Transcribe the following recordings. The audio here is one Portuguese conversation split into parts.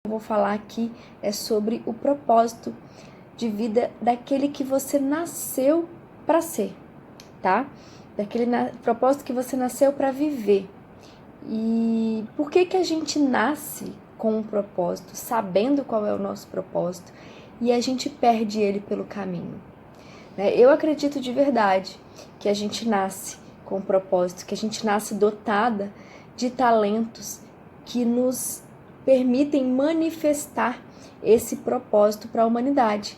eu vou falar aqui é sobre o propósito de vida daquele que você nasceu para ser, tá? Daquele propósito que você nasceu para viver. E por que que a gente nasce com um propósito, sabendo qual é o nosso propósito, e a gente perde ele pelo caminho? Eu acredito de verdade que a gente nasce com um propósito, que a gente nasce dotada de talentos que nos permitem manifestar esse propósito para a humanidade.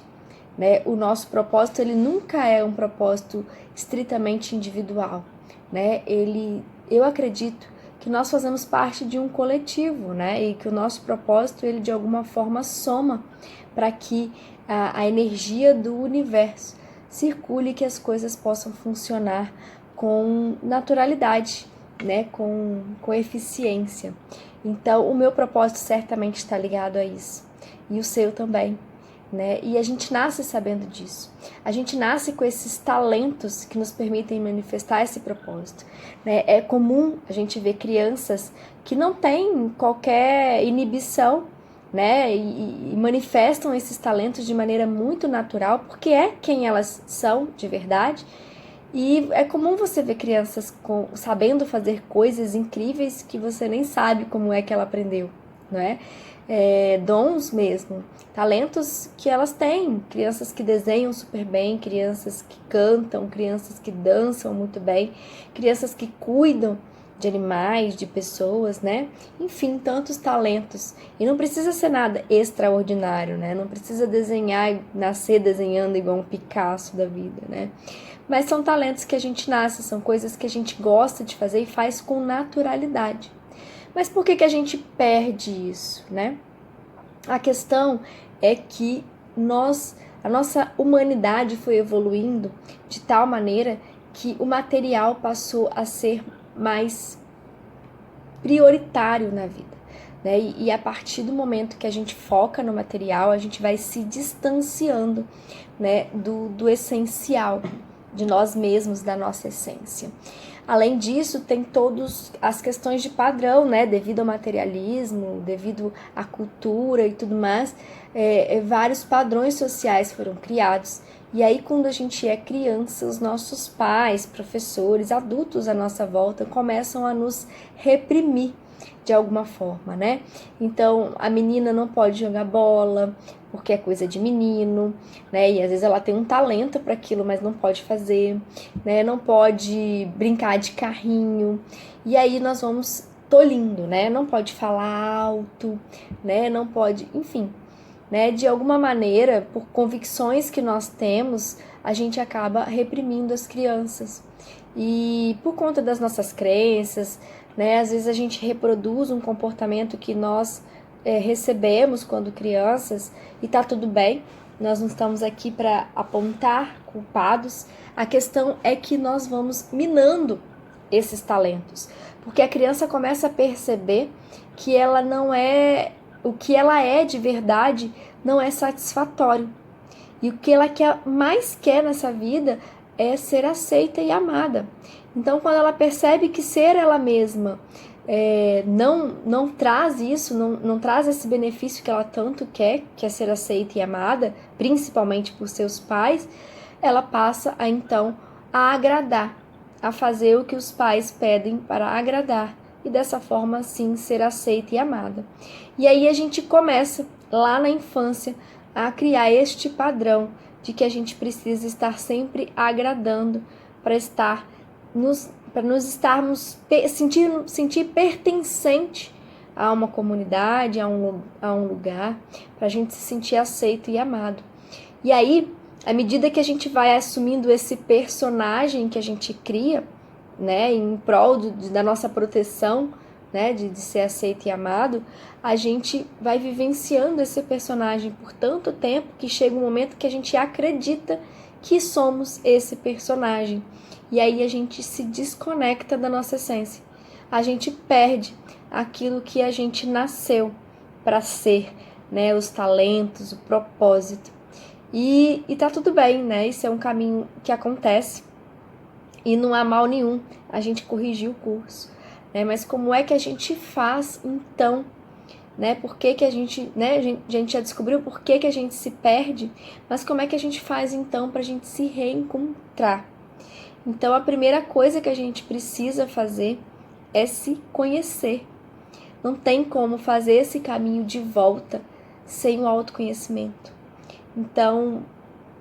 O nosso propósito, ele nunca é um propósito estritamente individual. Eu acredito que nós fazemos parte de um coletivo, e que o nosso propósito, ele de alguma forma soma para que a energia do universo circule e que as coisas possam funcionar com naturalidade, com eficiência. Então, o meu propósito certamente está ligado a isso, e o seu também. E a gente nasce sabendo disso. A gente nasce com esses talentos que nos permitem manifestar esse propósito. É comum a gente ver crianças que não têm qualquer inibição, e manifestam esses talentos de maneira muito natural, porque é quem elas são de verdade. E é comum você ver crianças sabendo fazer coisas incríveis que você nem sabe como é que ela aprendeu, dons mesmo, talentos que elas têm, crianças que desenham super bem, crianças que cantam, crianças que dançam muito bem, crianças que cuidam de animais, de pessoas, enfim, tantos talentos. E não precisa ser nada extraordinário, não precisa desenhar, nascer desenhando igual um Picasso da vida, Mas são talentos que a gente nasce, são coisas que a gente gosta de fazer e faz com naturalidade. Mas por que a gente perde isso, A questão é que a nossa humanidade foi evoluindo de tal maneira que o material passou a ser mais prioritário na vida, E a partir do momento que a gente foca no material, a gente vai se distanciando, do essencial de nós mesmos, da nossa essência. Além disso, tem todas as questões de padrão, devido ao materialismo, devido à cultura e tudo mais, vários padrões sociais foram criados. E aí, quando a gente é criança, os nossos pais, professores, adultos à nossa volta começam a nos reprimir de alguma forma, Então, a menina não pode jogar bola, porque é coisa de menino, E às vezes ela tem um talento para aquilo, mas não pode fazer, Não pode brincar de carrinho. E aí nós vamos tolindo, Não pode falar alto, Não pode, enfim, De alguma maneira, por convicções que nós temos, a gente acaba reprimindo as crianças. E por conta das nossas crenças, às vezes a gente reproduz um comportamento que nós recebemos quando crianças, e tá tudo bem, nós não estamos aqui para apontar culpados. A questão é que nós vamos minando esses talentos, porque a criança começa a perceber que ela não é, o que ela é de verdade não é satisfatório, e o que ela mais quer nessa vida é ser aceita e amada. Então, quando ela percebe que ser ela mesma não traz isso, não traz esse benefício que ela tanto quer, que é ser aceita e amada, principalmente por seus pais, ela passa então a agradar, a fazer o que os pais pedem para agradar, e dessa forma sim ser aceita e amada. E aí a gente começa lá na infância a criar este padrão de que a gente precisa estar sempre agradando para nos estarmos sentir pertencente a uma comunidade, a um lugar, para a gente se sentir aceito e amado. E aí, à medida que a gente vai assumindo esse personagem que a gente cria, em prol da nossa proteção, de ser aceito e amado, a gente vai vivenciando esse personagem por tanto tempo que chega um momento que a gente acredita que somos esse personagem. E aí a gente se desconecta da nossa essência. A gente perde aquilo que a gente nasceu para ser, os talentos, o propósito. E tá tudo bem, Isso é um caminho que acontece e não há mal nenhum a gente corrigir o curso. Mas como é que a gente faz, então, né? Por que que a gente, né? A gente já descobriu por que que a gente se perde, mas como é que a gente faz então para a gente se reencontrar? Então, a primeira coisa que a gente precisa fazer é se conhecer. Não tem como fazer esse caminho de volta sem o autoconhecimento. Então,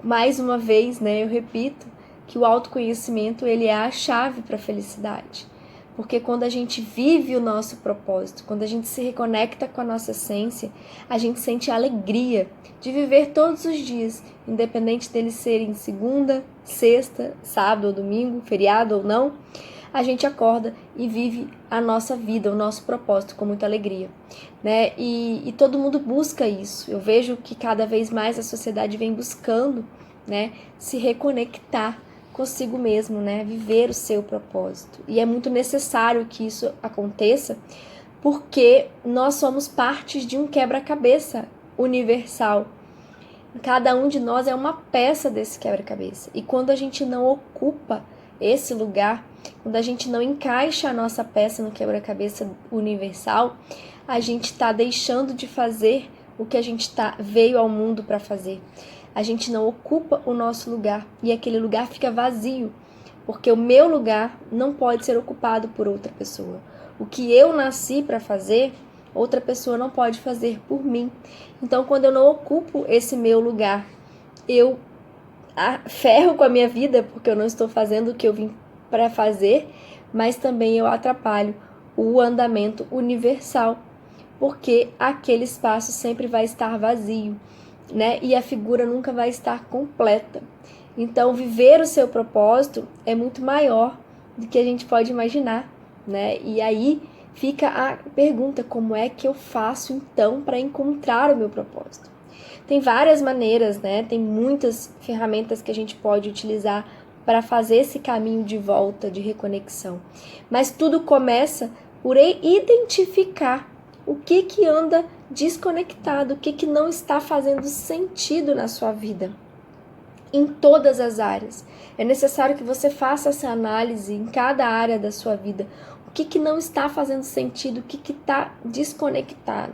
mais uma vez, né, eu repito que o autoconhecimento ele é a chave para a felicidade. Porque quando a gente vive o nosso propósito, quando a gente se reconecta com a nossa essência, a gente sente a alegria de viver todos os dias, independente deles serem segunda, sexta, sábado ou domingo, feriado ou não, a gente acorda e vive a nossa vida, o nosso propósito com muita alegria, né? E todo mundo busca isso. Eu vejo que cada vez mais a sociedade vem buscando, né, se reconectar consigo mesmo, né, viver o seu propósito. E é muito necessário que isso aconteça, porque nós somos partes de um quebra-cabeça universal. Cada um de nós é uma peça desse quebra-cabeça. E quando a gente não ocupa esse lugar, quando a gente não encaixa a nossa peça no quebra-cabeça universal, a gente está deixando de fazer o que a gente veio ao mundo para fazer. A gente não ocupa o nosso lugar e aquele lugar fica vazio, porque o meu lugar não pode ser ocupado por outra pessoa. O que eu nasci para fazer, outra pessoa não pode fazer por mim. Então, quando eu não ocupo esse meu lugar, eu ferro com a minha vida, porque eu não estou fazendo o que eu vim para fazer, mas também eu atrapalho o andamento universal, porque aquele espaço sempre vai estar vazio, né? E a figura nunca vai estar completa. Então, viver o seu propósito é muito maior do que a gente pode imaginar, né? E aí fica a pergunta: como é que eu faço então para encontrar o meu propósito? Tem várias maneiras, né? Tem muitas ferramentas que a gente pode utilizar para fazer esse caminho de volta, de reconexão. Mas tudo começa por identificar o que anda desconectado, o que não está fazendo sentido na sua vida, em todas as áreas. É necessário que você faça essa análise em cada área da sua vida. O que não está fazendo sentido, o que está desconectado,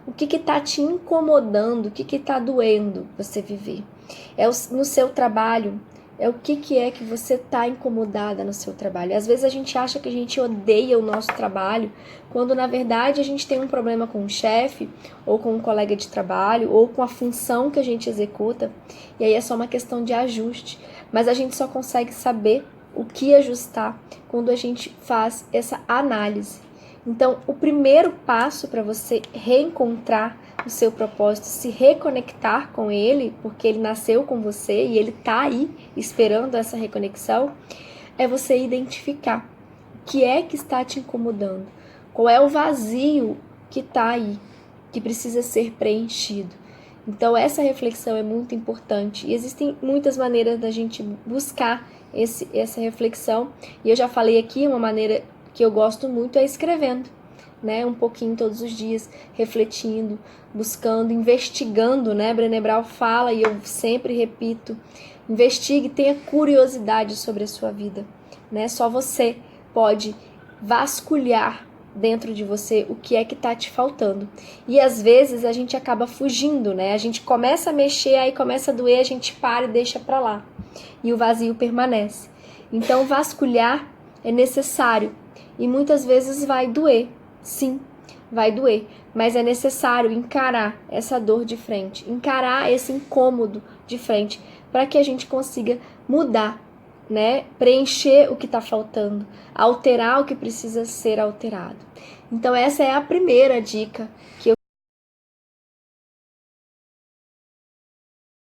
o que está te incomodando, o que está doendo você viver. É no seu trabalho, é o que é que você está incomodada no seu trabalho. Às vezes a gente acha que a gente odeia o nosso trabalho, quando na verdade a gente tem um problema com o chefe, ou com um colega de trabalho, ou com a função que a gente executa, e aí é só uma questão de ajuste. Mas a gente só consegue saber o que ajustar quando a gente faz essa análise. Então, o primeiro passo para você reencontrar o seu propósito, se reconectar com ele, porque ele nasceu com você e ele está aí esperando essa reconexão, é você identificar o que é que está te incomodando, qual é o vazio que está aí, que precisa ser preenchido. Então, essa reflexão é muito importante e existem muitas maneiras da gente buscar essa reflexão. E eu já falei aqui, uma maneira que eu gosto muito é escrevendo, né? Um pouquinho todos os dias, refletindo, buscando, investigando, né? Brené Brown fala, e eu sempre repito, investigue, tenha curiosidade sobre a sua vida, né? Só você pode vasculhar dentro de você o que é que tá te faltando. E às vezes a gente acaba fugindo, né? A gente começa a mexer, aí começa a doer, a gente para e deixa pra lá. E o vazio permanece. Então vasculhar é necessário e muitas vezes vai doer. Sim, vai doer, mas é necessário encarar essa dor de frente, encarar esse incômodo de frente, para que a gente consiga mudar, né? Preencher o que está faltando, alterar o que precisa ser alterado. Então essa é a primeira dica que eu